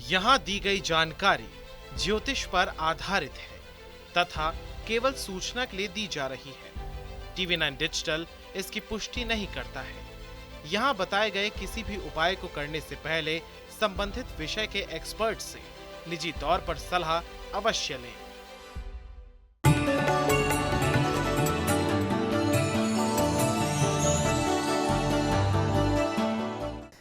यहाँ दी गई जानकारी ज्योतिष पर आधारित है तथा केवल सूचना के लिए दी जा रही है। TV9 डिजिटल इसकी पुष्टि नहीं करता है। यहाँ बताए गए किसी भी उपाय को करने से पहले संबंधित विषय के एक्सपर्ट से निजी तौर पर सलाह अवश्य लें।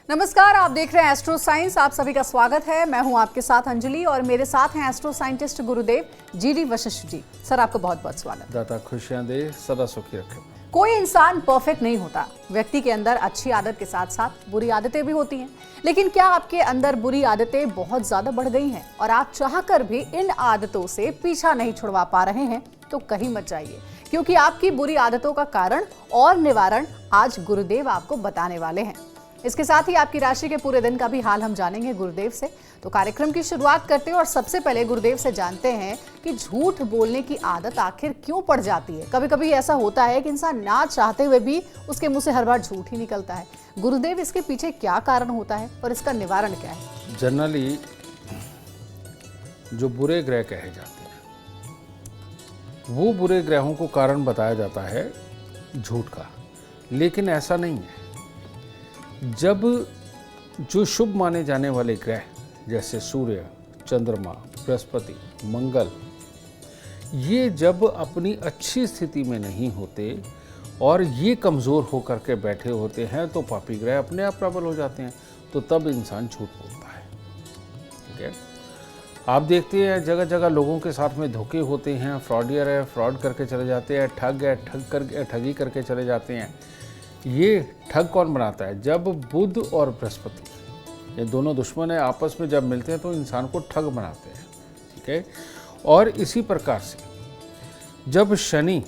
नमस्कार, आप देख रहे हैं एस्ट्रो साइंस। आप सभी का स्वागत है। मैं हूं आपके साथ अंजलि और मेरे साथ हैं एस्ट्रो साइंटिस्ट गुरुदेव GD वशिष्ठ जी। सर, आपका बहुत बहुत स्वागत। दाता खुशियां दे, सदा सुखी रखे। कोई इंसान परफेक्ट नहीं होता। व्यक्ति के अंदर अच्छी आदत के साथ साथ बुरी आदतें भी होती हैं। लेकिन क्या आपके अंदर बुरी आदतें बहुत ज्यादा बढ़ गई हैं और आप चाहकर भी इन आदतों से पीछा नहीं छुड़वा पा रहे हैं? तो कहीं मत जाइए, क्योंकि आपकी बुरी आदतों का कारण और निवारण आज गुरुदेव आपको बताने वाले हैं। इसके साथ ही आपकी राशि के पूरे दिन का भी हाल हम जानेंगे गुरुदेव से। तो कार्यक्रम की शुरुआत करते हैं और सबसे पहले गुरुदेव से जानते हैं कि झूठ बोलने की आदत आखिर क्यों पड़ जाती है। कभी कभी ऐसा होता है कि इंसान ना चाहते हुए भी उसके मुंह से हर बार झूठ ही निकलता है। गुरुदेव, इसके पीछे क्या कारण होता है और इसका निवारण क्या है? जनरली जो बुरे ग्रह कहे जाते हैं वो बुरे ग्रहों को कारण बताया जाता है झूठ का, लेकिन ऐसा नहीं है। जब जो शुभ माने जाने वाले ग्रह जैसे सूर्य, चंद्रमा, बृहस्पति, मंगल, ये जब अपनी अच्छी स्थिति में नहीं होते और ये कमज़ोर होकर के बैठे होते हैं तो पापी ग्रह अपने आप प्रबल हो जाते हैं, तो तब इंसान झूठ बोलता है। ठीक है, आप देखते हैं जगह जगह लोगों के साथ में धोखे होते हैं। फ्रॉडियर है, फ्रॉड करके चले जाते हैं। ठग है, ठगी करके चले जाते हैं। ये ठग कौन बनाता है? जब बुध और बृहस्पति ये दोनों दुश्मन है, आपस में जब मिलते हैं तो इंसान को ठग बनाते हैं। ठीक है, और इसी प्रकार से जब शनि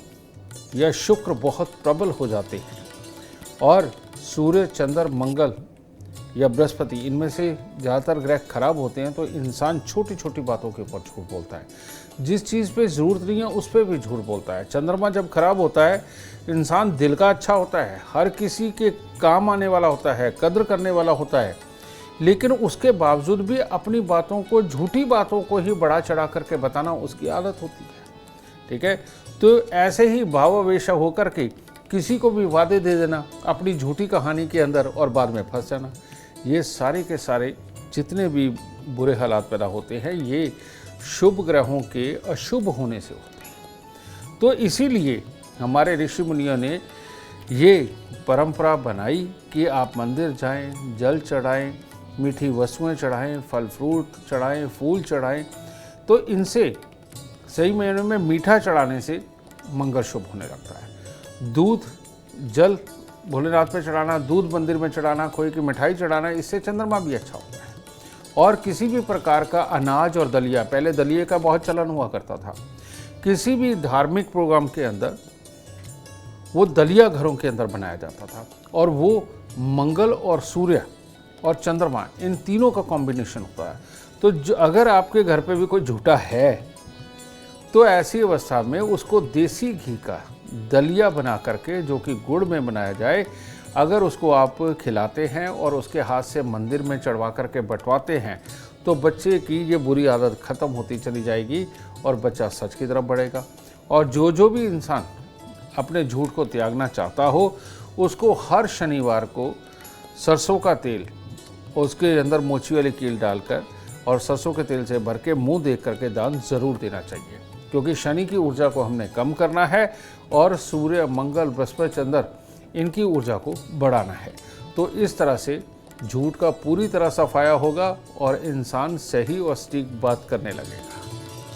या शुक्र बहुत प्रबल हो जाते हैं और सूर्य, चंद्र, मंगल या बृहस्पति, इनमें से ज़्यादातर ग्रह खराब होते हैं तो इंसान छोटी छोटी बातों के ऊपर झूठ बोलता है। जिस चीज़ पे ज़रूरत नहीं है उस पर भी झूठ बोलता है। चंद्रमा जब खराब होता है, इंसान दिल का अच्छा होता है, हर किसी के काम आने वाला होता है, कद्र करने वाला होता है, लेकिन उसके बावजूद भी अपनी बातों को, झूठी बातों को ही बढ़ा चढ़ा करके बताना उसकी आदत होती है। ठीक है, तो ऐसे ही भावावेश होकर के किसी को भी वादे दे देना अपनी झूठी कहानी के अंदर और बाद में फंस जाना, ये सारे के सारे जितने भी बुरे हालात पैदा होते हैं ये शुभ ग्रहों के अशुभ होने से होते हैं। तो इसीलिए हमारे ऋषि मुनियों ने ये परंपरा बनाई कि आप मंदिर जाएं, जल चढ़ाएं, मीठी वस्तुएं चढ़ाएं, फल फ्रूट चढ़ाएं, फूल चढ़ाएं। तो इनसे सही मायने में मीठा चढ़ाने से मंगल शुभ होने लगता है। दूध, जल भोलेनाथ पे चढ़ाना, दूध मंदिर में चढ़ाना, खोए की मिठाई चढ़ाना, इससे चंद्रमा भी अच्छा होता है। और किसी भी प्रकार का अनाज और दलिया, पहले दलिए का बहुत चलन हुआ करता था, किसी भी धार्मिक प्रोग्राम के अंदर वो दलिया घरों के अंदर बनाया जाता था और वो मंगल और सूर्य और चंद्रमा, इन तीनों का कॉम्बिनेशन होता है। तो अगर आपके घर पे भी कोई झूठा है तो ऐसी अवस्था में उसको देसी घी का दलिया बना करके, जो कि गुड़ में बनाया जाए, अगर उसको आप खिलाते हैं और उसके हाथ से मंदिर में चढ़वा करके बंटवाते हैं तो बच्चे की ये बुरी आदत ख़त्म होती चली जाएगी और बच्चा सच की तरफ बढ़ेगा। और जो भी इंसान अपने झूठ को त्यागना चाहता हो उसको हर शनिवार को सरसों का तेल, उसके अंदर मोची वाली कील डालकर और सरसों के तेल से भर के मुँह देख करके दान ज़रूर देना चाहिए, क्योंकि शनि की ऊर्जा को हमने कम करना है और सूर्य, मंगल, बृहस्पति, चंद्र, इनकी ऊर्जा को बढ़ाना है। तो इस तरह से झूठ का पूरी तरह सफाया होगा और इंसान सही और सटीक बात करने लगेगा।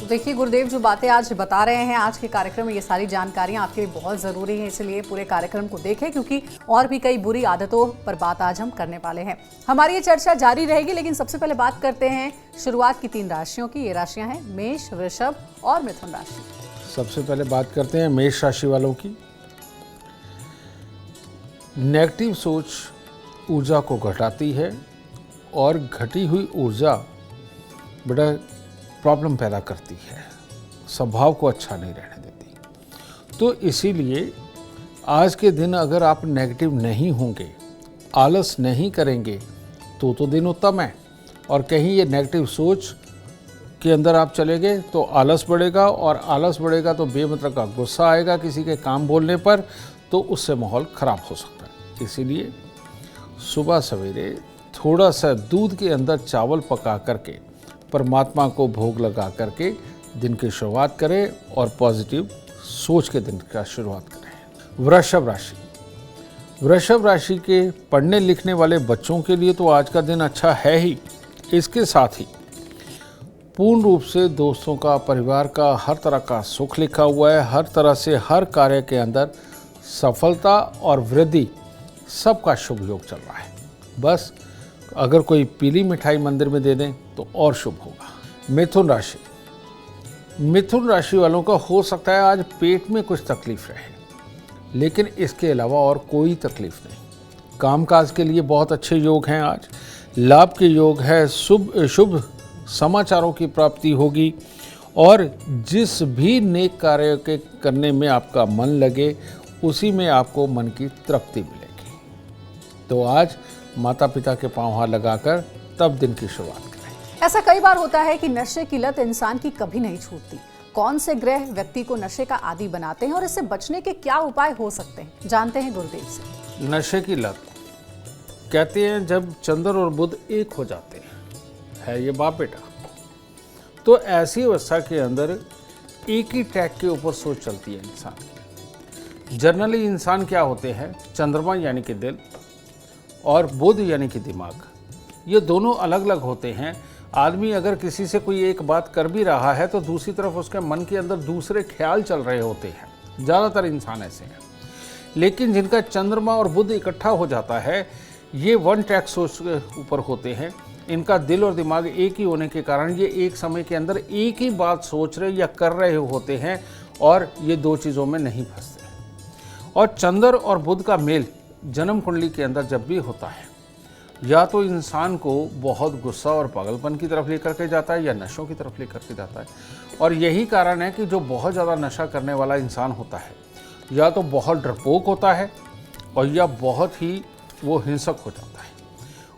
तो देखिए गुरुदेव, जो बातें आज बता रहे हैं आज के कार्यक्रम में, ये सारी जानकारियां आपके लिए बहुत ज़रूरी हैं, इसलिए पूरे कार्यक्रम को देखें, क्योंकि और भी कई बुरी आदतों पर बात आज हम करने वाले हैं। हमारी ये चर्चा जारी रहेगी, लेकिन सबसे पहले बात करते हैं शुरुआत की 3 राशियों की। ये राशियां हैं मेष, वृषभ और मिथुन राशि। सबसे पहले बात करते हैं मेष राशि वालों की। नेगेटिव सोच ऊर्जा को घटाती है और घटी हुई ऊर्जा बड़ा प्रॉब्लम पैदा करती है, स्वभाव को अच्छा नहीं रहने देती। तो इसीलिए आज के दिन अगर आप नेगेटिव नहीं होंगे, आलस नहीं करेंगे तो दिन उत्तम है। और कहीं ये नेगेटिव सोच के अंदर आप चले गए तो आलस बढ़ेगा, और आलस बढ़ेगा तो बेमतलब का गुस्सा आएगा किसी के काम बोलने पर, तो उससे माहौल ख़राब हो सकता है। इसीलिए सुबह सवेरे थोड़ा सा दूध के अंदर चावल पका करके परमात्मा को भोग लगा करके दिन की शुरुआत करें और पॉजिटिव सोच के दिन का शुरुआत करें। वृषभ राशि, वृषभ राशि के पढ़ने लिखने वाले बच्चों के लिए तो आज का दिन अच्छा है ही, इसके साथ ही पूर्ण रूप से दोस्तों का, परिवार का, हर तरह का सुख लिखा हुआ है। हर तरह से हर कार्य के अंदर सफलता और वृद्धि, सबका शुभ योग चल रहा है। बस अगर कोई पीली मिठाई मंदिर में दे दें तो और शुभ होगा। मिथुन राशि, मिथुन राशि वालों का हो सकता है आज पेट में कुछ तकलीफ रहे, लेकिन इसके अलावा और कोई तकलीफ नहीं। कामकाज के लिए बहुत अच्छे योग हैं आज, लाभ के योग है, शुभ समाचारों की प्राप्ति होगी, और जिस भी नेक कार्य के करने में आपका मन लगे उसी में आपको मन की तृप्ति मिलेगी। तो आज माता पिता के पांव हाथ लगाकर तब दिन की शुरुआत करें। ऐसा कई बार होता है कि नशे की लत इंसान की कभी नहीं छूटती। कौन से ग्रह व्यक्ति को नशे का आदी बनाते हैं और इससे बचने के क्या उपाय हो सकते हैं, जानते हैं गुरुदेव से। नशे की लत कहते हैं जब चंद्र और बुध एक हो जाते हैं, है ये बाप बेटा, तो ऐसी अवस्था के अंदर एक ही ट्रैक के ऊपर सोच चलती है इंसान की। जनरली इंसान क्या होते हैं, चंद्रमा यानी कि दिल और बुध यानी कि दिमाग, ये दोनों अलग अलग होते हैं। आदमी अगर किसी से कोई एक बात कर भी रहा है तो दूसरी तरफ उसके मन के अंदर दूसरे ख्याल चल रहे होते हैं, ज़्यादातर इंसान ऐसे हैं। लेकिन जिनका चंद्रमा और बुध इकट्ठा हो जाता है, ये वन ट्रैक सोच के ऊपर होते हैं। इनका दिल और दिमाग एक ही होने के कारण ये एक समय के अंदर एक ही बात सोच रहे या कर रहे होते हैं, और ये दो चीज़ों में नहीं फंसते। और चंद्र और बुध का मेल जन्म कुंडली के अंदर जब भी होता है, या तो इंसान को बहुत गुस्सा और पागलपन की तरफ लेकर के जाता है या नशों की तरफ लेकर के जाता है। और यही कारण है कि जो बहुत ज़्यादा नशा करने वाला इंसान होता है, या तो बहुत डरपोक होता है और या बहुत ही वो हिंसक हो जाता है,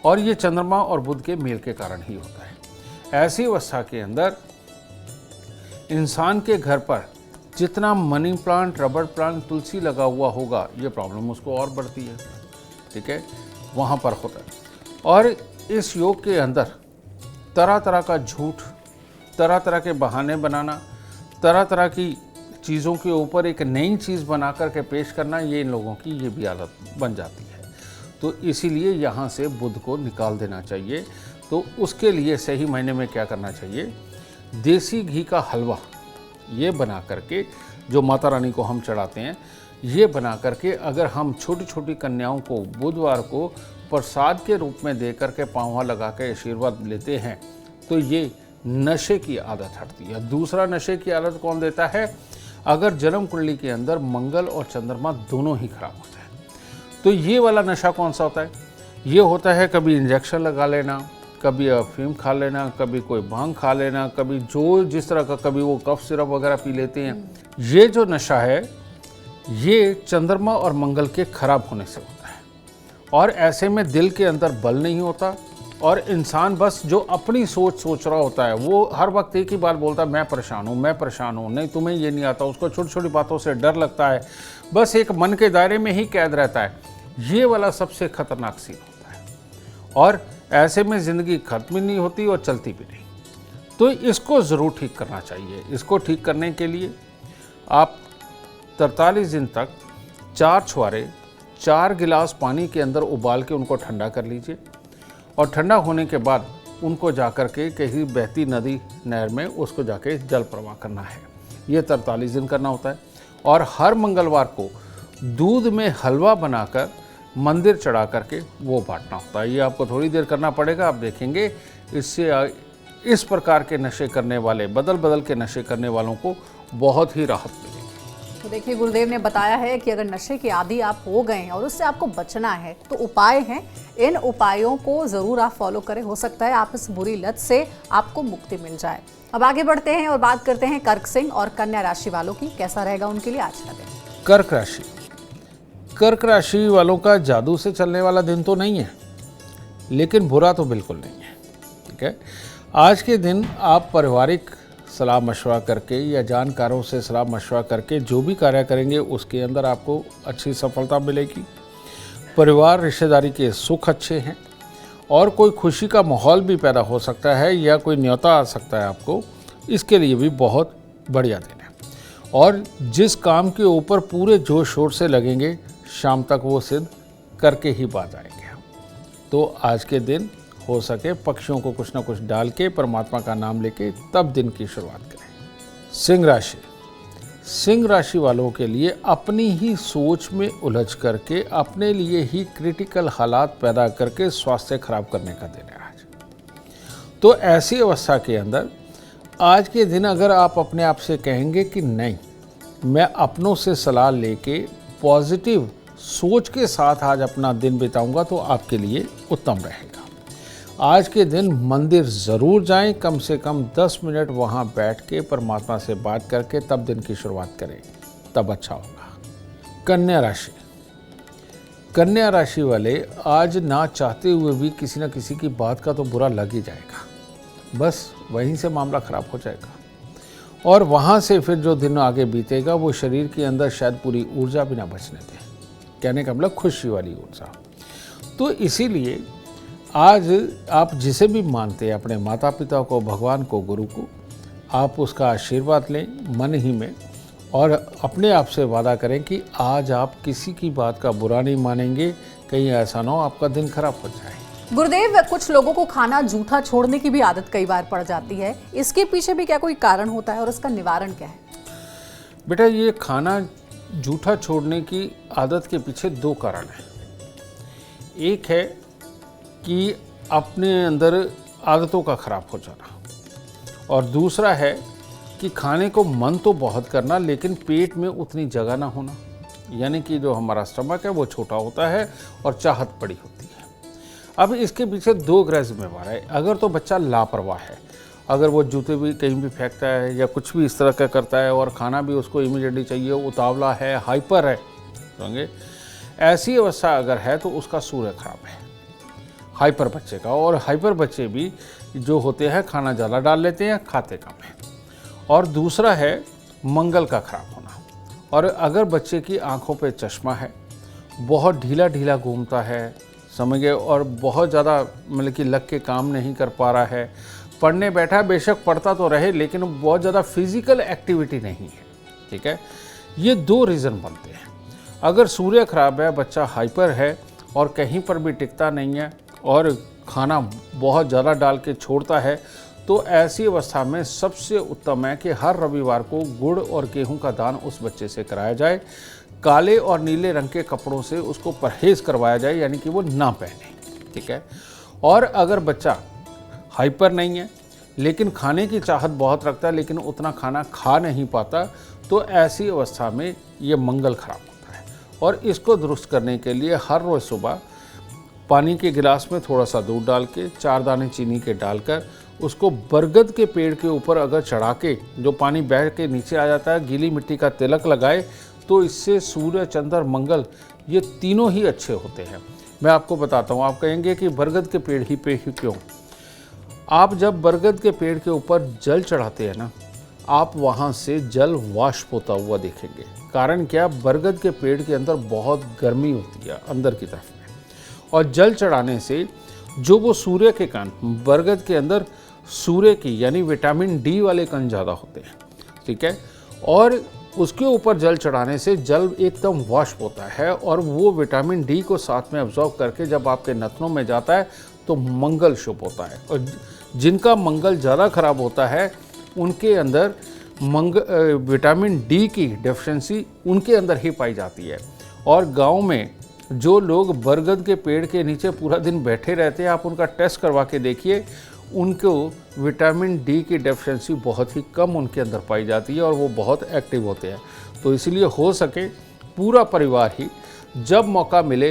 और ये चंद्रमा और बुध के मेल के कारण ही होता है। ऐसी अवस्था के अंदर इंसान के घर पर जितना मनी प्लांट, रबर प्लांट, तुलसी लगा हुआ होगा, ये प्रॉब्लम उसको और बढ़ती है। ठीक है, वहाँ पर होता है। और इस योग के अंदर तरह तरह का झूठ, तरह तरह के बहाने बनाना, तरह तरह की चीज़ों के ऊपर एक नई चीज़ बना कर के पेश करना, ये इन लोगों की ये भी आदत बन जाती है। तो इसीलिए यहाँ से बुध को निकाल देना चाहिए। तो उसके लिए सही महीने में क्या करना चाहिए, देसी घी का हलवा ये बना करके, जो माता रानी को हम चढ़ाते हैं, ये बना करके अगर हम छोटी छोटी कन्याओं को बुधवार को प्रसाद के रूप में दे करके पाँव लगा के आशीर्वाद लेते हैं, तो ये नशे की आदत हटती है। दूसरा नशे की आदत कौन देता है, अगर जन्म कुंडली के अंदर मंगल और चंद्रमा दोनों ही खराब हो जाए, तो ये वाला नशा कौन सा होता है, ये होता है कभी इंजेक्शन लगा लेना, कभी अफीम खा लेना, कभी कोई भांग खा लेना, कभी जो जिस तरह का, कभी वो कफ सिरप वगैरह पी लेते हैं। ये जो नशा है ये चंद्रमा और मंगल के खराब होने से होता है, और ऐसे में दिल के अंदर बल नहीं होता, और इंसान बस जो अपनी सोच रहा होता है, वो हर वक्त एक ही बात बोलता है, मैं परेशान हूँ, मैं परेशान हूँ, नहीं तुम्हें ये नहीं आता। उसको छोटी छोटी बातों से डर लगता है, बस एक मन के दायरे में ही कैद रहता है। ये वाला सबसे खतरनाक सीन होता है, और ऐसे में ज़िंदगी खत्म ही नहीं होती और चलती भी नहीं। तो इसको ज़रूर ठीक करना चाहिए। इसको ठीक करने के लिए आप 43 दिन तक 4 छुहारे 4 गिलास पानी के अंदर उबाल के उनको ठंडा कर लीजिए, और ठंडा होने के बाद उनको जाकर के कहीं बहती नदी, नहर में उसको जाके जल प्रवाह करना है। ये 43 दिन करना होता है। और हर मंगलवार को दूध में हलवा बनाकर मंदिर चढ़ा करके वो बांटना होता है। ये आपको थोड़ी देर करना पड़ेगा, आप देखेंगे इससे इस प्रकार के नशे करने वाले, बदल बदल के नशे करने वालों को बहुत ही राहत मिलेगी। तो देखिए, गुरुदेव ने बताया है कि अगर नशे के आदी आप हो गए हैं और उससे आपको बचना है तो उपाय हैं, इन उपायों को ज़रूर आप फॉलो करें। हो सकता है आप इस बुरी लत से आपको मुक्ति मिल जाए। अब आगे बढ़ते हैं और बात करते हैं कर्क सिंह और कन्या राशि वालों की। कैसा रहेगा उनके लिए आज का दिन। कर्क राशि, कर्क राशि वालों का जादू से चलने वाला दिन तो नहीं है, लेकिन बुरा तो बिल्कुल नहीं है। ठीक है। आज के दिन आप पारिवारिक सलाह मशवरा करके या जानकारों से सलाह मशवरा करके जो भी कार्य करेंगे उसके अंदर आपको अच्छी सफलता मिलेगी। परिवार रिश्तेदारी के सुख अच्छे हैं और कोई खुशी का माहौल भी पैदा हो सकता है या कोई न्योता आ सकता है आपको, इसके लिए भी बहुत बढ़िया दिन है। और जिस काम के ऊपर पूरे जोश शोर से लगेंगे शाम तक वो सिद्ध करके ही बात आएंगे। तो आज के दिन हो सके पक्षियों को कुछ ना कुछ डाल के परमात्मा का नाम लेके तब दिन की शुरुआत करें। सिंह राशि, सिंह राशि वालों के लिए अपनी ही सोच में उलझ करके अपने लिए ही क्रिटिकल हालात पैदा करके स्वास्थ्य खराब करने का दिन है आज। तो ऐसी अवस्था के अंदर आज के दिन अगर आप अपने आप से कहेंगे कि नहीं, मैं अपनों से सलाह लेके पॉजिटिव सोच के साथ आज अपना दिन बिताऊंगा, तो आपके लिए उत्तम रहेगा। आज के दिन मंदिर ज़रूर जाएं, कम से कम 10 मिनट वहां बैठ के परमात्मा से बात करके तब दिन की शुरुआत करें, तब अच्छा होगा। कन्या राशि, कन्या राशि वाले आज ना चाहते हुए भी किसी न किसी की बात का तो बुरा लग ही जाएगा, बस वहीं से मामला ख़राब हो जाएगा और वहाँ से फिर जो दिन आगे बीतेगा वो शरीर के अंदर शायद पूरी ऊर्जा भी ना बचने दे। कहने का मतलब खुशी वाली ऊर्जा। तो इसीलिए आज आप जिसे भी मानते हैं, अपने माता पिता को, भगवान को, गुरु को, आप उसका आशीर्वाद लें मन ही में और अपने आप से वादा करें कि आज आप किसी की बात का बुरा नहीं मानेंगे, कहीं ऐसा ना हो आपका दिन खराब हो जाए। गुरुदेव, कुछ लोगों को खाना जूठा छोड़ने की भी आदत कई बार पड़ जाती है, इसके पीछे भी क्या कोई कारण होता है और उसका निवारण क्या है? बेटा, ये खाना जूठा छोड़ने की आदत के पीछे 2 कारण हैं। एक है कि अपने अंदर आदतों का खराब हो जाना और दूसरा है कि खाने को मन तो बहुत करना लेकिन पेट में उतनी जगह ना होना, यानी कि जो हमारा स्टमक है वो छोटा होता है और चाहत बड़ी होती है। अब इसके पीछे 2 ग्रह जिम्मेवार है। अगर तो बच्चा लापरवाह है, अगर वो जूते भी कहीं भी फेंकता है या कुछ भी इस तरह का करता है और खाना भी उसको इमीडिएटली चाहिए, उतावला है, हाइपर है, समझे, ऐसी अवस्था अगर है तो उसका सूर्य खराब है, हाइपर बच्चे का। और हाइपर बच्चे भी जो होते हैं खाना ज़्यादा डाल लेते हैं, खाते कम है। और दूसरा है मंगल का खराब होना। और अगर बच्चे की आंखों पे चश्मा है, बहुत ढीला ढीला घूमता है, समझ गए, और बहुत ज़्यादा मतलब कि लग के काम नहीं कर पा रहा है, पढ़ने बैठा बेशक पढ़ता तो रहे लेकिन बहुत ज़्यादा फिजिकल एक्टिविटी नहीं है, ठीक है, ये 2 रीज़न बनते हैं। अगर सूर्य खराब है, बच्चा हाइपर है और कहीं पर भी टिकता नहीं है और खाना बहुत ज़्यादा डाल के छोड़ता है, तो ऐसी अवस्था में सबसे उत्तम है कि हर रविवार को गुड़ और गेहूं का दान उस बच्चे से कराया जाए। काले और नीले रंग के कपड़ों से उसको परहेज़ करवाया जाए, यानी कि वो ना पहने, ठीक है। और अगर बच्चा हाइपर नहीं है लेकिन खाने की चाहत बहुत रखता है लेकिन उतना खाना खा नहीं पाता, तो ऐसी अवस्था में ये मंगल खराब होता है। और इसको दुरुस्त करने के लिए हर रोज़ सुबह पानी के गिलास में थोड़ा सा दूध डाल के 4 दाने चीनी के डालकर उसको बरगद के पेड़ के ऊपर अगर चढ़ा के जो पानी बह के नीचे आ जाता है, गीली मिट्टी का तिलक लगाए, तो इससे सूर्य, चंद्र, मंगल ये तीनों ही अच्छे होते हैं। मैं आपको बताता हूँ। आप कहेंगे कि बरगद के पेड़ ही पे ही क्यों? आप जब बरगद के पेड़ के ऊपर जल चढ़ाते हैं ना, आप वहाँ से जल वाष्प होता हुआ देखेंगे। कारण क्या? बरगद के पेड़ के अंदर बहुत गर्मी होती है अंदर की तरफ में, और जल चढ़ाने से जो वो सूर्य के कण, बरगद के अंदर सूर्य की यानी विटामिन डी वाले कण ज़्यादा होते हैं, ठीक है, और उसके ऊपर जल चढ़ाने से जल एकदम वाष्प होता है और वो विटामिन डी को साथ में अब्जॉर्ब करके जब आपके नथनों में जाता है तो मंगल शुभ होता है। और जिनका मंगल ज़्यादा खराब होता है उनके अंदर विटामिन डी की डेफिशिएंसी उनके अंदर ही पाई जाती है। और गांव में जो लोग बरगद के पेड़ के नीचे पूरा दिन बैठे रहते हैं, आप उनका टेस्ट करवा के देखिए, उनको विटामिन डी की डेफिशिएंसी बहुत ही कम उनके अंदर पाई जाती है और वो बहुत एक्टिव होते हैं। तो इसलिए हो सके पूरा परिवार ही जब मौका मिले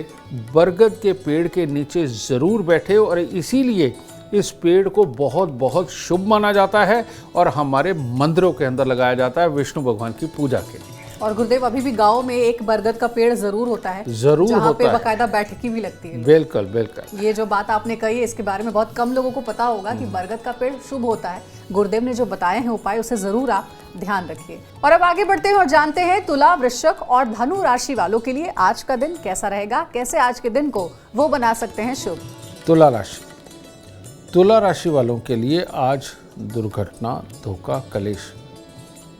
बरगद के पेड़ के नीचे ज़रूर बैठे, और इसीलिए इस पेड़ को बहुत बहुत शुभ माना जाता है और हमारे मंदिरों के अंदर लगाया जाता है विष्णु भगवान की पूजा के लिए। और गुरुदेव अभी भी गांव में एक बरगद का पेड़ जरूर होता है, जरूर जहाँ होता पे है। बाकायदा बैठकी भी लगती है। बिल्कुल बिल्कुल। ये जो बात आपने कही है इसके बारे में बहुत कम लोगों को पता होगा कि बरगद का पेड़ शुभ होता है। गुरुदेव ने जो बताए हैं उपाय, उसे जरूर आप ध्यान रखिए। और अब आगे बढ़ते हैं और जानते हैं तुला, वृश्चिक और धनु राशि वालों के लिए आज का दिन कैसा रहेगा, कैसे आज के दिन को वो बना सकते हैं शुभ। तुला राशि, तुला राशि वालों के लिए आज दुर्घटना, धोखा, कलेश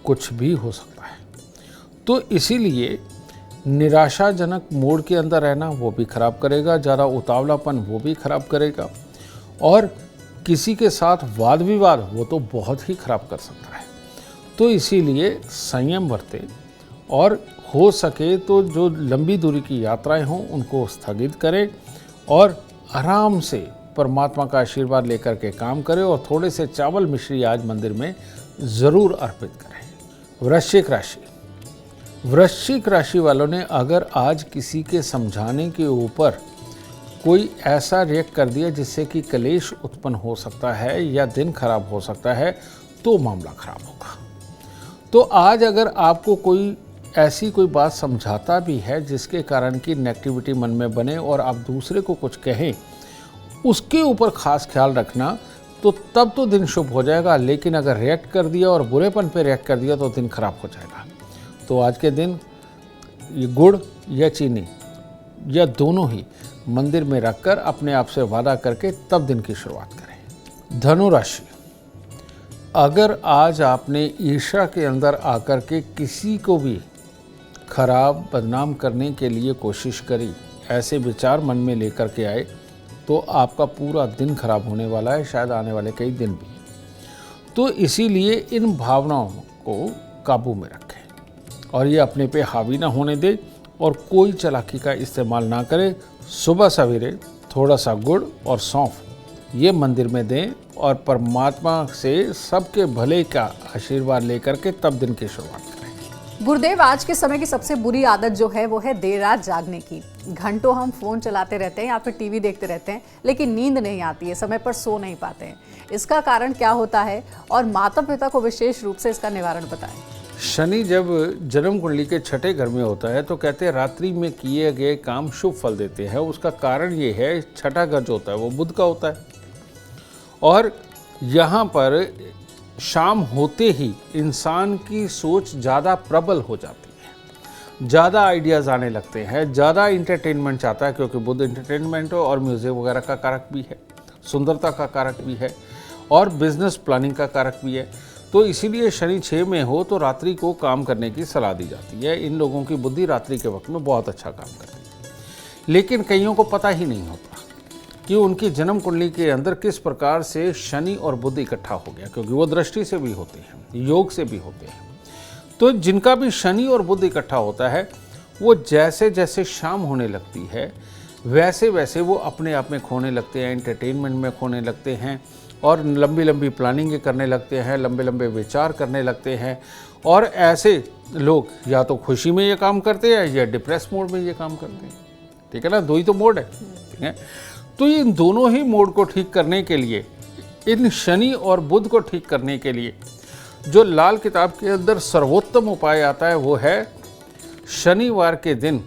कुछ भी हो सकता है। तो इसीलिए निराशाजनक मूड के अंदर रहना वो भी खराब करेगा, ज़्यादा उतावलापन वो भी खराब करेगा, और किसी के साथ वाद विवाद वो तो बहुत ही खराब कर सकता है। तो इसीलिए संयम बरतें और हो सके तो जो लंबी दूरी की यात्राएं हों उनको स्थगित करें और आराम से परमात्मा का आशीर्वाद लेकर के काम करें, और थोड़े से चावल मिश्री आज मंदिर में ज़रूर अर्पित करें। वृश्चिक राशि, वृश्चिक राशि वालों ने अगर आज किसी के समझाने के ऊपर कोई ऐसा रिएक्ट कर दिया जिससे कि कलेश उत्पन्न हो सकता है या दिन खराब हो सकता है, तो मामला खराब होगा। तो आज अगर आपको कोई ऐसी कोई बात समझाता भी है जिसके कारण कि नेगेटिविटी मन में बने और आप दूसरे को कुछ कहें, उसके ऊपर खास ख्याल रखना, तो तब तो दिन शुभ हो जाएगा। लेकिन अगर रिएक्ट कर दिया और बुरेपन पे रिएक्ट कर दिया तो दिन खराब हो जाएगा। तो आज के दिन ये गुड़ या चीनी या दोनों ही मंदिर में रखकर अपने आप से वादा करके तब दिन की शुरुआत करें। धनु राशि, अगर आज आपने ईर्ष्या के अंदर आकर के किसी को भी खराब बदनाम करने के लिए कोशिश करी, ऐसे विचार मन में लेकर के आए, तो आपका पूरा दिन खराब होने वाला है, शायद आने वाले कई दिन भी। तो इसीलिए इन भावनाओं को काबू में रखें और ये अपने पे हावी ना होने दें और कोई चालाकी का इस्तेमाल ना करें। सुबह सवेरे थोड़ा सा गुड़ और सौंफ ये मंदिर में दें और परमात्मा से सबके भले का आशीर्वाद लेकर के तब दिन की शुरुआत करें। गुरुदेव, आज के समय की सबसे बुरी आदत जो है वो है देर रात जागने की। घंटों हम फोन चलाते रहते हैं या फिर टीवी देखते रहते हैं, लेकिन नींद नहीं आती है, समय पर सो नहीं पाते हैं। इसका कारण क्या होता है और माता पिता को विशेष रूप से इसका निवारण बताएं। शनि जब जन्म कुंडली के छठे घर में होता है तो कहते हैं रात्रि में किए गए काम शुभ फल देते हैं। उसका कारण ये है, छठा घर जो होता है वो बुध का होता है, और यहाँ पर शाम होते ही इंसान की सोच ज़्यादा प्रबल हो जाती है, ज़्यादा आइडियाज़ आने लगते हैं, ज़्यादा इंटरटेनमेंट चाहता है, क्योंकि बुध इंटरटेनमेंट और म्यूज़िक वगैरह का कारक भी है, सुंदरता का कारक भी है और बिजनेस प्लानिंग का कारक भी है। तो इसीलिए शनि 6 में हो तो रात्रि को काम करने की सलाह दी जाती है। इन लोगों की बुद्धि रात्रि के वक्त में बहुत अच्छा काम करती है, लेकिन कईयों को पता ही नहीं होता कि उनकी जन्म कुंडली के अंदर किस प्रकार से शनि और बुध इकट्ठा हो गया, क्योंकि वो दृष्टि से भी होते हैं, योग से भी होते हैं। तो जिनका भी शनि और बुध इकट्ठा होता है, वो जैसे जैसे शाम होने लगती है वैसे वैसे वो अपने आप में खोने लगते हैं, एंटरटेनमेंट में खोने लगते हैं और लंबी लंबी प्लानिंग करने लगते हैं, लंबे लंबे विचार करने लगते हैं। और ऐसे लोग या तो खुशी में ये काम करते हैं या डिप्रेस मोड में ये काम करते हैं। ठीक है ना, दो ही तो मोड है। ठीक है, तो इन दोनों ही मोड को ठीक करने के लिए, इन शनि और बुध को ठीक करने के लिए जो लाल किताब के अंदर सर्वोत्तम उपाय आता है वो है शनिवार के दिन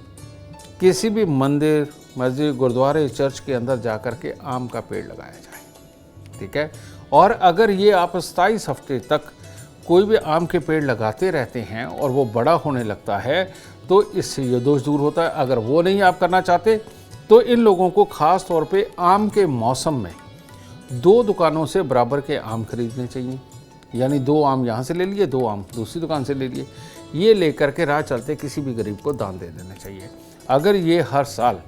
किसी भी मंदिर, मस्जिद, गुरुद्वारे, चर्च के अंदर जाकर के आम का पेड़ लगाया जाए। ठीक है, और अगर ये आप 27 हफ्ते तक कोई भी आम के पेड़ लगाते रहते हैं और वो बड़ा होने लगता है तो इससे ये दोष दूर होता है। अगर वो नहीं आप करना चाहते तो इन लोगों को ख़ास तौर पे आम के मौसम में 2 दुकानों से बराबर के आम खरीदने चाहिए। यानी 2 आम यहाँ से ले लिए, 2 आम दूसरी दुकान से ले लिए। ये लेकर के राह चलते किसी भी गरीब को दान दे देना चाहिए। अगर ये हर साल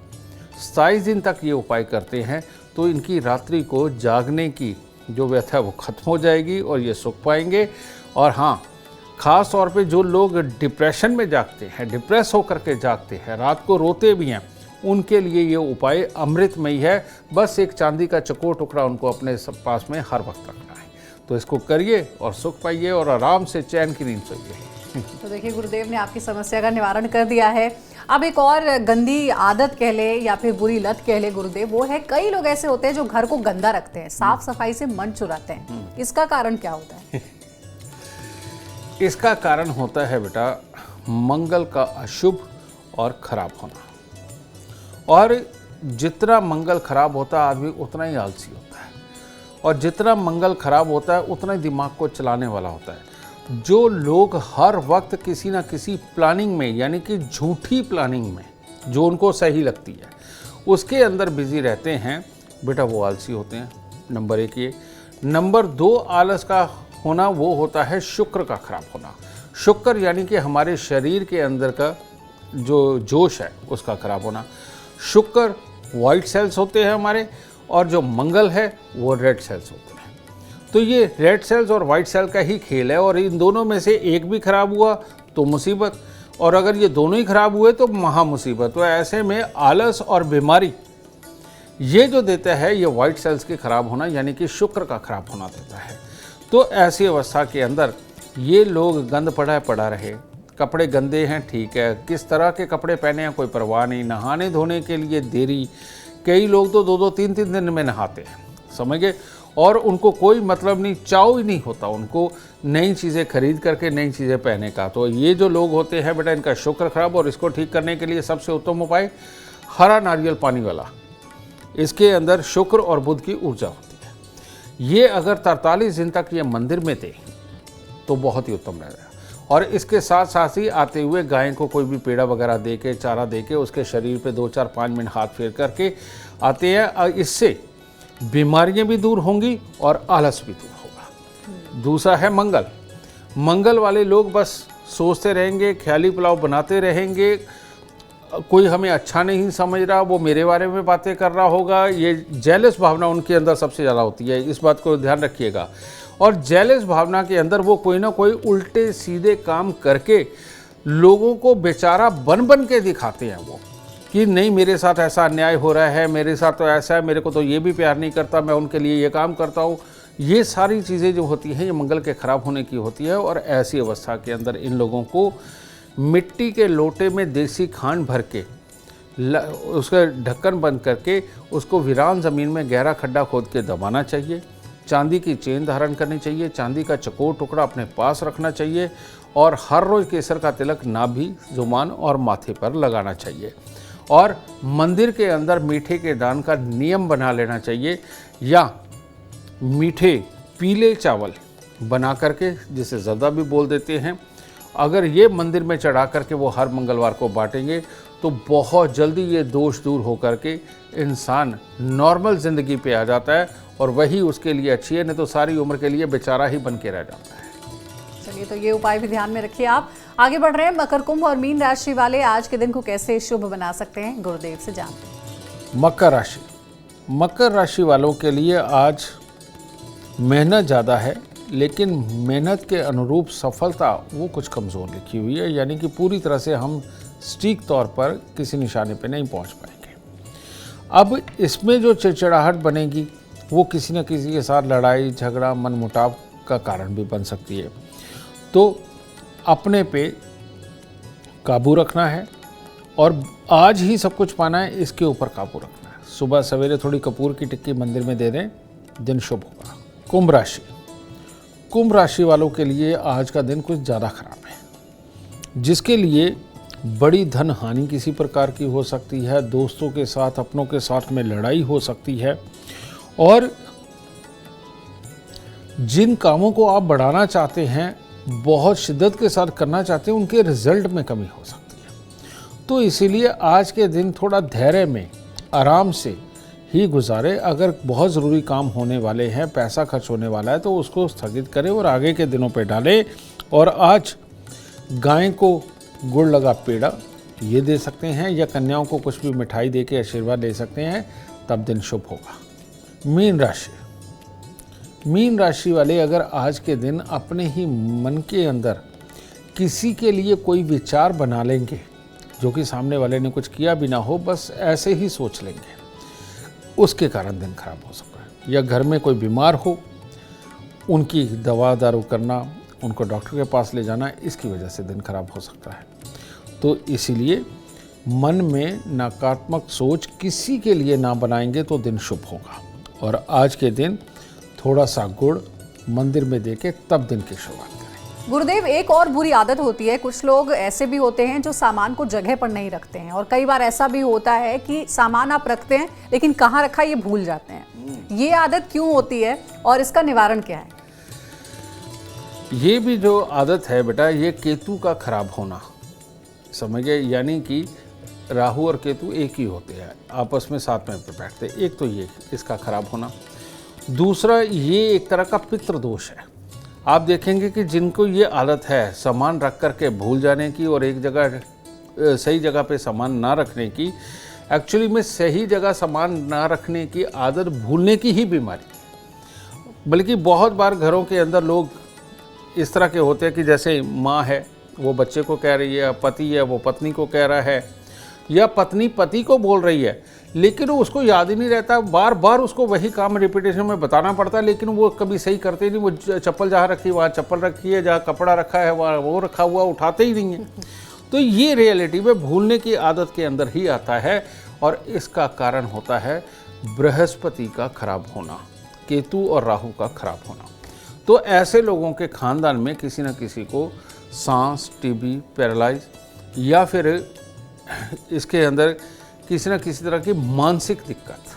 27 दिन तक ये उपाय करते हैं तो इनकी रात्रि को जागने की जो व्यथा है वो खत्म हो जाएगी और ये सुख पाएंगे। और हाँ, ख़ास तौर पे जो लोग डिप्रेशन में जागते हैं, डिप्रेस होकर के जागते हैं, रात को रोते भी हैं, उनके लिए ये उपाय अमृतमयी है। बस एक चांदी का चकोर टुकड़ा उनको अपने पास में हर वक्त रखना है। तो इसको करिए और सुख पाइए और आराम से चैन की नींद सोइए। तो देखिए, गुरुदेव ने आपकी समस्या का निवारण कर दिया है। अब एक और गंदी आदत कह ले या फिर बुरी लत कह ले गुरुदेव, वो है कई लोग ऐसे होते हैं जो घर को गंदा रखते हैं, साफ सफाई से मन चुराते हैं। इसका कारण क्या होता है? इसका कारण होता है बेटा मंगल का अशुभ और खराब होना। और जितना मंगल खराब होता है आदमी उतना ही आलसी होता है, और जितना मंगल खराब होता है उतना ही दिमाग को चलाने वाला होता है। जो लोग हर वक्त किसी ना किसी प्लानिंग में, यानी कि झूठी प्लानिंग में जो उनको सही लगती है उसके अंदर बिजी रहते हैं, बेटा वो आलसी होते हैं। नंबर 1 ये। नंबर 2 आलस का होना वो होता है शुक्र का खराब होना। शुक्र यानी कि हमारे शरीर के अंदर का जो जोश है उसका खराब होना। शुक्र वाइट सेल्स होते हैं हमारे, और जो मंगल है वो रेड सेल्स होते हैं। तो ये रेड सेल्स और वाइट सेल का ही खेल है, और इन दोनों में से एक भी खराब हुआ तो मुसीबत, और अगर ये दोनों ही खराब हुए तो महा मुसीबत। तो ऐसे में आलस और बीमारी ये जो देता है ये वाइट सेल्स के खराब होना, यानी कि शुक्र का खराब होना देता है। तो ऐसी अवस्था के अंदर ये लोग गंद पड़ा रहे, कपड़े गंदे हैं ठीक है, किस तरह के कपड़े पहने हैं कोई परवाह नहीं, नहाने धोने के लिए देरी, कई लोग तो 2-2 3-3 दिन में नहाते हैं, समझ गए, और उनको कोई मतलब नहीं, चाव ही नहीं होता उनको नई चीज़ें खरीद करके नई चीज़ें पहनने का। तो ये जो लोग होते हैं बेटा, इनका शुक्र खराब, और इसको ठीक करने के लिए सबसे उत्तम उपाय हरा नारियल पानी वाला, इसके अंदर शुक्र और बुध की ऊर्जा होती है। ये अगर 43 दिन तक ये मंदिर में थे तो बहुत ही उत्तम रहेगा। और इसके साथ साथ ही आते हुए गाय को कोई भी पेड़ा वगैरह दे के, चारा दे के, उसके शरीर पे 2-4-5 मिनट हाथ फेर करके आते हैं। इससे बीमारियां भी दूर होंगी और आलस भी दूर होगा। दूसरा है मंगल। मंगल वाले लोग बस सोचते रहेंगे, ख्याली पुलाव बनाते रहेंगे, कोई हमें अच्छा नहीं समझ रहा, वो मेरे बारे में बातें कर रहा होगा। ये जेलस भावना उनके अंदर सबसे ज़्यादा होती है, इस बात को ध्यान रखिएगा। और जेलस भावना के अंदर वो कोई ना कोई उल्टे सीधे काम करके लोगों को बेचारा बन के दिखाते हैं वो, कि नहीं मेरे साथ ऐसा अन्याय हो रहा है, मेरे साथ तो ऐसा है, मेरे को तो ये भी प्यार नहीं करता, मैं उनके लिए ये काम करता हूँ। ये सारी चीज़ें जो होती हैं ये मंगल के खराब होने की होती है। और ऐसी अवस्था के अंदर इन लोगों को मिट्टी के लोटे में देसी खांड भर के उसका ढक्कन बंद करके उसको वीरान ज़मीन में गहरा खड्डा खोद के दबाना चाहिए। चांदी की चेन धारण करनी चाहिए, चांदी का चकोर टुकड़ा अपने पास रखना चाहिए, और हर रोज़ केसर का तिलक नाभि, जुबान और माथे पर लगाना चाहिए। और मंदिर के अंदर मीठे के दान का नियम बना लेना चाहिए, या मीठे पीले चावल बना करके, जिसे ज़र्दा भी बोल देते हैं, अगर ये मंदिर में चढ़ा करके वो हर मंगलवार को बांटेंगे तो बहुत जल्दी ये दोष दूर हो करके इंसान नॉर्मल ज़िंदगी पे आ जाता है, और वही उसके लिए अच्छी है, नहीं तो सारी उम्र के लिए बेचारा ही बन के रह जाता है। चलिए, तो ये उपाय भी ध्यान में रखिए। आप आगे बढ़ रहे हैं। मकर, कुंभ और मीन राशि वाले आज के दिन को कैसे शुभ बना सकते हैं, गुरुदेव से जानते हैं। मकर राशि। मकर राशि वालों के लिए आज मेहनत ज़्यादा है, लेकिन मेहनत के अनुरूप सफलता वो कुछ कमज़ोर लिखी हुई है, यानी कि पूरी तरह से हम सटीक तौर पर किसी निशाने पे नहीं पहुंच पाएंगे। अब इसमें जो चिड़चिड़ाहट बनेगी वो किसी न किसी के साथ लड़ाई झगड़ा मनमुटाव का कारण भी बन सकती है। तो अपने पे काबू रखना है, और आज ही सब कुछ पाना है, इसके ऊपर काबू रखना है। सुबह सवेरे थोड़ी कपूर की टिक्की मंदिर में दे दें, दिन शुभ होगा। कुंभ राशि। कुंभ राशि वालों के लिए आज का दिन कुछ ज़्यादा खराब है, जिसके लिए बड़ी धन हानि किसी प्रकार की हो सकती है, दोस्तों के साथ अपनों के साथ में लड़ाई हो सकती है, और जिन कामों को आप बढ़ाना चाहते हैं, बहुत शिद्दत के साथ करना चाहते हैं, उनके रिजल्ट में कमी हो सकती है। तो इसीलिए आज के दिन थोड़ा धैर्य में आराम से ही गुजारे। अगर बहुत ज़रूरी काम होने वाले हैं, पैसा खर्च होने वाला है, तो उसको स्थगित करें और आगे के दिनों पे डालें। और आज गाय को गुड़ लगा पेड़ा ये दे सकते हैं, या कन्याओं को कुछ भी मिठाई दे के आशीर्वाद दे सकते हैं, तब दिन शुभ होगा। मीन राशि। मीन राशि वाले अगर आज के दिन अपने ही मन के अंदर किसी के लिए कोई विचार बना लेंगे, जो कि सामने वाले ने कुछ किया भी ना हो, बस ऐसे ही सोच लेंगे, उसके कारण दिन खराब हो सकता है। या घर में कोई बीमार हो, उनकी दवा दारू करना, उनको डॉक्टर के पास ले जाना, इसकी वजह से दिन खराब हो सकता है। तो इसीलिए मन में नकारात्मक सोच किसी के लिए ना बनाएंगे तो दिन शुभ होगा। और आज के दिन थोड़ा सा गुड़ मंदिर में देके तब दिन की शुरुआत करें। गुरुदेव, एक और बुरी आदत होती है, कुछ लोग ऐसे भी होते हैं जो सामान को जगह पर नहीं रखते हैं, और कई बार ऐसा भी होता है कि सामान आप रखते हैं लेकिन कहाँ रखा ये भूल जाते हैं। ये आदत क्यों होती है और इसका निवारण क्या है? ये भी जो आदत है बेटा, ये केतु का खराब होना, समझ गए? यानी कि राहु और केतु एक ही होते हैं, आपस में साथ में बैठते। एक तो ये इसका खराब होना, दूसरा ये एक तरह का पितृ दोष है। आप देखेंगे कि जिनको ये आदत है सामान रख करके भूल जाने की और एक जगह सही जगह पे सामान ना रखने की, एक्चुअली में सही जगह सामान ना रखने की आदत भूलने की ही बीमारी। बल्कि बहुत बार घरों के अंदर लोग इस तरह के होते हैं कि जैसे माँ है वो बच्चे को कह रही है, पति है वो पत्नी को कह रहा है, या पत्नी पति को बोल रही है, लेकिन वो उसको याद ही नहीं रहता, बार बार उसको वही काम रिपीटेशन में बताना पड़ता है, लेकिन वो कभी सही करते ही नहीं। वो चप्पल जहाँ रखी वहाँ चप्पल रखी है, जहाँ कपड़ा रखा है वहाँ वो रखा हुआ, उठाते ही नहीं है। तो ये रियलिटी में भूलने की आदत के अंदर ही आता है, और इसका कारण होता है बृहस्पति का खराब होना, केतु और राहु का खराब होना। तो ऐसे लोगों के खानदान में किसी न किसी को सांस, टीबी, पैरालाइज, या फिर इसके अंदर किसी न किसी तरह की मानसिक दिक्कत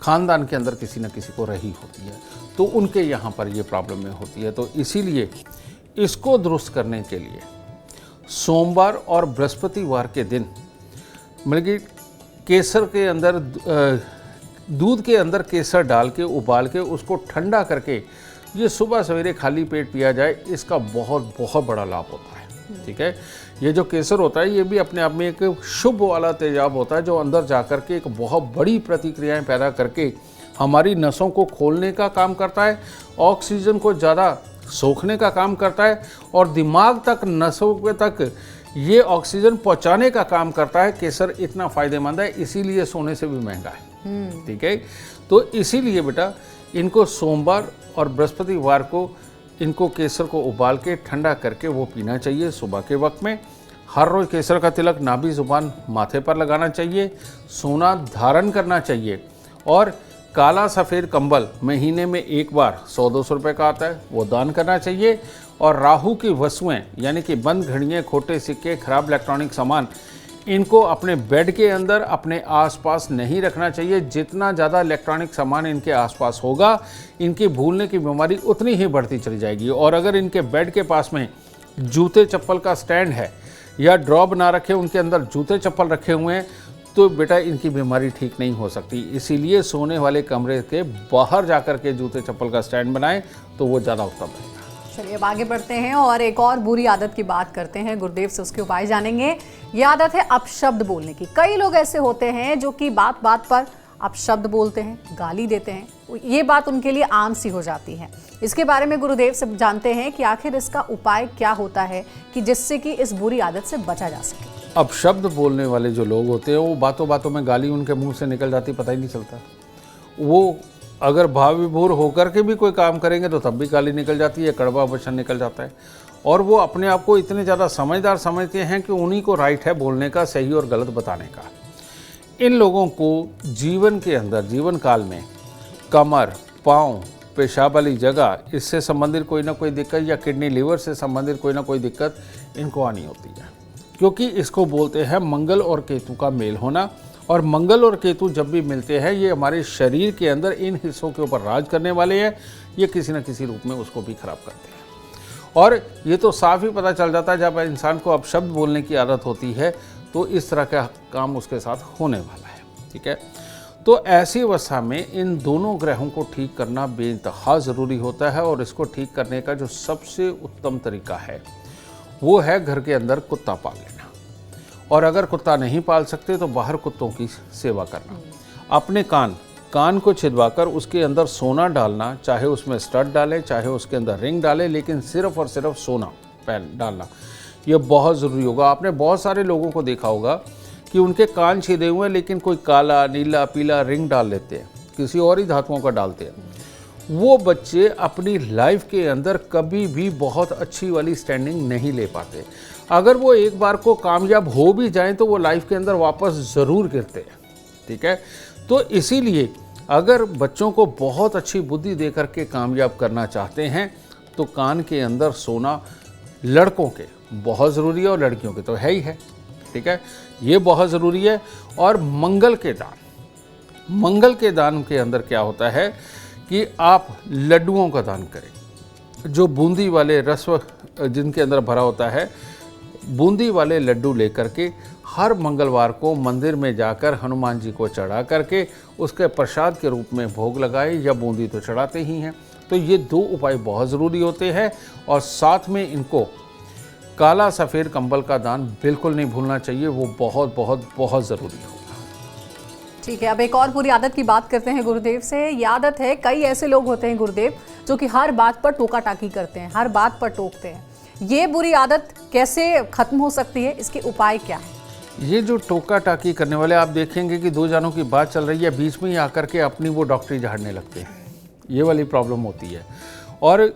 खानदान के अंदर किसी न किसी को रही होती है, तो उनके यहाँ पर ये प्रॉब्लम में होती है। तो इसीलिए इसको दुरुस्त करने के लिए सोमवार और बृहस्पतिवार के दिन, मतलब कि केसर के अंदर दूध के अंदर केसर डाल के उबाल के उसको ठंडा करके ये सुबह सवेरे खाली पेट पिया जाए, इसका बहुत बहुत बड़ा लाभ होता है। ठीक है, ये जो केसर होता है ये भी अपने आप में एक शुभ वाला तेजाब होता है, जो अंदर जाकर के एक बहुत बड़ी प्रतिक्रियाएं पैदा करके हमारी नसों को खोलने का काम करता है, ऑक्सीजन को ज़्यादा सोखने का काम करता है, और दिमाग तक, नसों तक ये ऑक्सीजन पहुंचाने का काम करता है। केसर इतना फ़ायदेमंद है, इसीलिए सोने से भी महंगा है। ठीक है, तो इसीलिए बेटा इनको सोमवार और बृहस्पतिवार को इनको केसर को उबाल के ठंडा करके वो पीना चाहिए सुबह के वक्त में। हर रोज़ केसर का तिलक नाभि ज़ुबान माथे पर लगाना चाहिए, सोना धारण करना चाहिए, और काला सफ़ेद कंबल महीने में एक बार 100-200 रुपये का आता है वो दान करना चाहिए। और राहु की वस्तुएं यानी कि बंद घड़ियाँ, खोटे सिक्के, खराब इलेक्ट्रॉनिक सामान, इनको अपने बेड के अंदर अपने आसपास नहीं रखना चाहिए। जितना ज़्यादा इलेक्ट्रॉनिक सामान इनके आसपास होगा, इनकी भूलने की बीमारी उतनी ही बढ़ती चली जाएगी। और अगर इनके बेड के पास में जूते चप्पल का स्टैंड है या ड्रॉ बना रखे, उनके अंदर जूते चप्पल रखे हुए हैं, तो बेटा इनकी बीमारी ठीक नहीं हो सकती। इसीलिए सोने वाले कमरे के बाहर जाकर के जूते चप्पल का स्टैंड बनाएं तो वो ज़्यादा उत्तम है। चलिए अब आगे बढ़ते हैं और एक और बुरी आदत की बात करते हैं। गुरुदेव से उसके उपाय जानेंगे। ये आदत है अपशब्द बोलने की। कई लोग ऐसे होते हैं जो कि बात बात पर अपशब्द बोलते हैं, गाली देते हैं। ये बात उनके लिए आम सी हो जाती है। इसके बारे में गुरुदेव से जानते हैं कि आखिर इसका उपाय क्या होता है कि जिससे कि इस बुरी आदत से बचा जा सके। अपशब्द बोलने वाले जो लोग होते हैं वो बातों बातों में गाली उनके मुंह से निकल जाती, पता ही नहीं चलता। वो अगर भाव विभोर होकर के भी कोई काम करेंगे तो तब भी गाली निकल जाती है, कड़वा वचन निकल जाता है। और वो अपने आप को इतने ज़्यादा समझदार समझते हैं कि उन्हीं को राइट है बोलने का, सही और गलत बताने का। इन लोगों को जीवन के अंदर, जीवन काल में कमर, पाँव, पेशाब वाली जगह, इससे संबंधित कोई ना कोई दिक्कत, या किडनी लीवर से संबंधित कोई ना कोई दिक्कत इनको आनी होती है। क्योंकि इसको बोलते हैं मंगल और केतु का मेल होना। और मंगल और केतु जब भी मिलते हैं, ये हमारे शरीर के अंदर इन हिस्सों के ऊपर राज करने वाले हैं। ये किसी न किसी रूप में उसको भी खराब करते हैं। और ये तो साफ ही पता चल जाता है जब इंसान को अपशब्द बोलने की आदत होती है तो इस तरह का काम उसके साथ होने वाला है। ठीक है, तो ऐसी अवस्था में इन दोनों ग्रहों को ठीक करना बेइंतहा ज़रूरी होता है। और इसको ठीक करने का जो सबसे उत्तम तरीका है वो है घर के अंदर कुत्ता पाल लेना। और अगर कुत्ता नहीं पाल सकते तो बाहर कुत्तों की सेवा करना। अपने कान को छिदवाकर उसके अंदर सोना डालना, चाहे उसमें स्टड डालें, चाहे उसके अंदर रिंग डालें, लेकिन सिर्फ और सिर्फ सोना डालना, ये बहुत ज़रूरी होगा। आपने बहुत सारे लोगों को देखा होगा कि उनके कान छिदे हुए हैं लेकिन कोई काला, नीला, पीला रिंग डाल लेते हैं, किसी और ही धातुओं का डालते हैं। वो बच्चे अपनी लाइफ के अंदर कभी भी बहुत अच्छी वाली स्टैंडिंग नहीं ले पाते। अगर वो एक बार को कामयाब हो भी जाएं तो वो लाइफ के अंदर वापस ज़रूर गिरते हैं। ठीक है, तो इसीलिए अगर बच्चों को बहुत अच्छी बुद्धि दे करके कामयाब करना चाहते हैं तो कान के अंदर सोना लड़कों के बहुत ज़रूरी है और लड़कियों के तो है ही है, ठीक है, ये बहुत ज़रूरी है। और मंगल के दान के अंदर क्या होता है कि आप लड्डुओं का दान करें, जो बूंदी वाले रस जिनके अंदर भरा होता है, बूंदी वाले लड्डू लेकर के हर मंगलवार को मंदिर में जाकर हनुमान जी को चढ़ा करके उसके प्रसाद के रूप में भोग लगाए, या बूंदी तो चढ़ाते ही हैं। तो ये 2 उपाय बहुत ज़रूरी होते हैं। और साथ में इनको काला सफ़ेद कंबल का दान बिल्कुल नहीं भूलना चाहिए, वो बहुत बहुत बहुत ज़रूरी होगा। ठीक है, अब एक और बुरी आदत की बात करते हैं गुरुदेव से। ये आदत है, कई ऐसे लोग होते हैं गुरुदेव जो कि हर बात पर टोका टाकी करते हैं, हर बात पर टोकते हैं। ये बुरी आदत कैसे खत्म हो सकती है, इसके उपाय क्या है? ये जो टोका टाकी करने वाले, आप देखेंगे कि 2 जानों की बात चल रही है, बीच में ही आकर के अपनी वो डॉक्टरी झाड़ने लगते हैं, ये वाली प्रॉब्लम होती है। और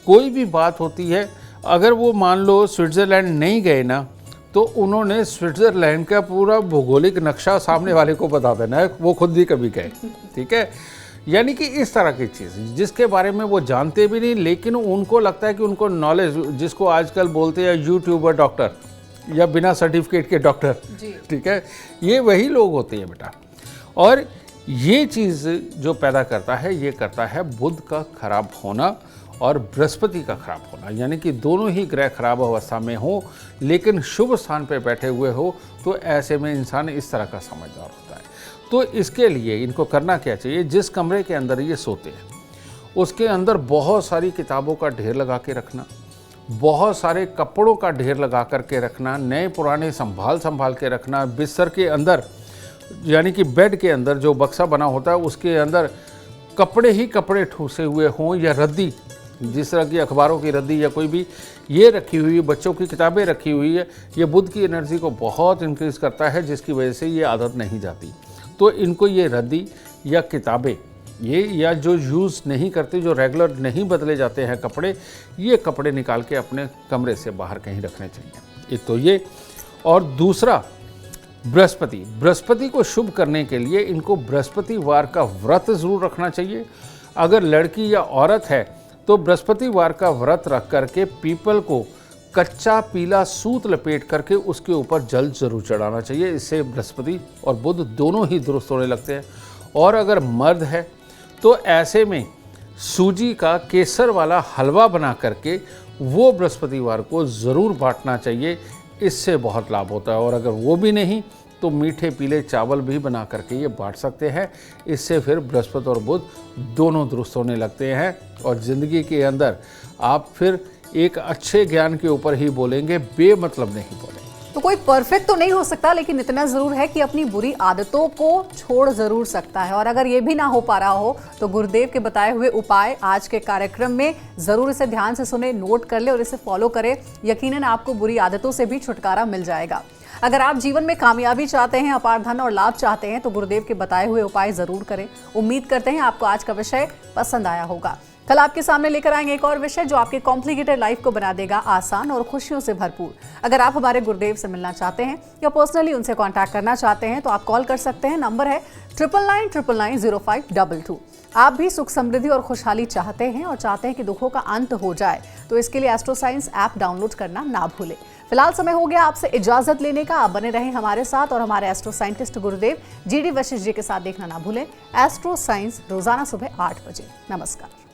कोई भी बात होती है, अगर वो मान लो स्विट्ज़रलैंड नहीं गए ना, तो उन्होंने स्विट्ज़रलैंड का पूरा भौगोलिक नक्शा सामने वाले को बता देना है, वो खुद भी कभी गए, ठीक है। यानी कि इस तरह की चीज़ जिसके बारे में वो जानते भी नहीं, लेकिन उनको लगता है कि उनको नॉलेज, जिसको आजकल बोलते हैं यूट्यूबर डॉक्टर या बिना सर्टिफिकेट के डॉक्टर, ठीक है, ये वही लोग होते हैं बेटा। और ये चीज़ जो पैदा करता है, ये करता है बुध का खराब होना और बृहस्पति का खराब होना, यानी कि दोनों ही ग्रह खराब अवस्था में हो लेकिन शुभ स्थान पर बैठे हुए हो, तो ऐसे में इंसान इस तरह का समझदार होता है। तो इसके लिए इनको करना क्या चाहिए, जिस कमरे के अंदर ये सोते हैं उसके अंदर बहुत सारी किताबों का ढेर लगा के रखना, बहुत सारे कपड़ों का ढेर लगा करके रखना, नए पुराने संभाल के रखना। बिस्तर के अंदर, यानी कि बेड के अंदर जो बक्सा बना होता है उसके अंदर कपड़े ही कपड़े ठूसे हुए हों, या रद्दी, जिस तरह की अखबारों की रद्दी या कोई भी ये रखी हुई, बच्चों की किताबें रखी हुई है, ये बुध की एनर्जी को बहुत इंक्रीज़ करता है, जिसकी वजह से ये आदत नहीं जाती। तो इनको ये रद्दी या किताबें, ये या जो यूज़ नहीं करते, जो रेगुलर नहीं बदले जाते हैं कपड़े, ये कपड़े निकाल के अपने कमरे से बाहर कहीं रखने चाहिए। एक तो ये, और दूसरा बृहस्पति को शुभ करने के लिए इनको बृहस्पतिवार का व्रत ज़रूर रखना चाहिए। अगर लड़की या औरत है तो बृहस्पतिवार का व्रत रख करके पीपल को कच्चा पीला सूत लपेट करके उसके ऊपर जल जरूर चढ़ाना चाहिए। इससे बृहस्पति और बुध दोनों ही दुरुस्त होने लगते हैं। और अगर मर्द है तो ऐसे में सूजी का केसर वाला हलवा बना करके वो बृहस्पतिवार को ज़रूर बांटना चाहिए, इससे बहुत लाभ होता है। और अगर वो भी नहीं तो मीठे पीले चावल भी बना करके ये बांट सकते हैं। इससे फिर बृहस्पति और बुध दोनों दुरुस्त होने लगते हैं और ज़िंदगी के अंदर आप फिर एक अच्छे ज्ञान के ऊपर ही बोलेंगे, बेमतलब नहीं बोलेंगे। तो कोई परफेक्ट तो नहीं हो सकता, लेकिन इतना जरूर है कि अपनी बुरी आदतों को छोड़ जरूर सकता है। और अगर ये भी ना हो पा रहा हो तो गुरुदेव के बताए हुए उपाय आज के कार्यक्रम में जरूर इसे ध्यान से सुने, नोट कर ले और इसे फॉलो करें। यकीनन आपको बुरी आदतों से भी छुटकारा मिल जाएगा। अगर आप जीवन में कामयाबी चाहते हैं, अपार धन और लाभ चाहते हैं, तो गुरुदेव के बताए हुए उपाय जरूर करें। उम्मीद करते हैं आपको आज का विषय पसंद आया होगा। कल आपके सामने लेकर आएंगे एक और विषय जो आपके कॉम्प्लिकेटेड लाइफ को बना देगा आसान और खुशियों से भरपूर। अगर आप हमारे गुरुदेव से मिलना चाहते हैं या पर्सनली उनसे कांटेक्ट करना चाहते हैं तो आप कॉल कर सकते हैं। नंबर है 9999905222। आप भी सुख समृद्धि और खुशहाली चाहते हैं और चाहते हैं कि दुखों का अंत हो जाए, तो इसके लिए एस्ट्रो साइंस ऐप डाउनलोड करना ना भूलें। फिलहाल समय हो गया आपसे इजाजत लेने का। आप बने रहें हमारे साथ और हमारे एस्ट्रो साइंटिस्ट गुरुदेव GD वशिष्ठ जी के साथ देखना ना भूलें एस्ट्रो साइंस रोजाना सुबह 8 बजे। नमस्कार।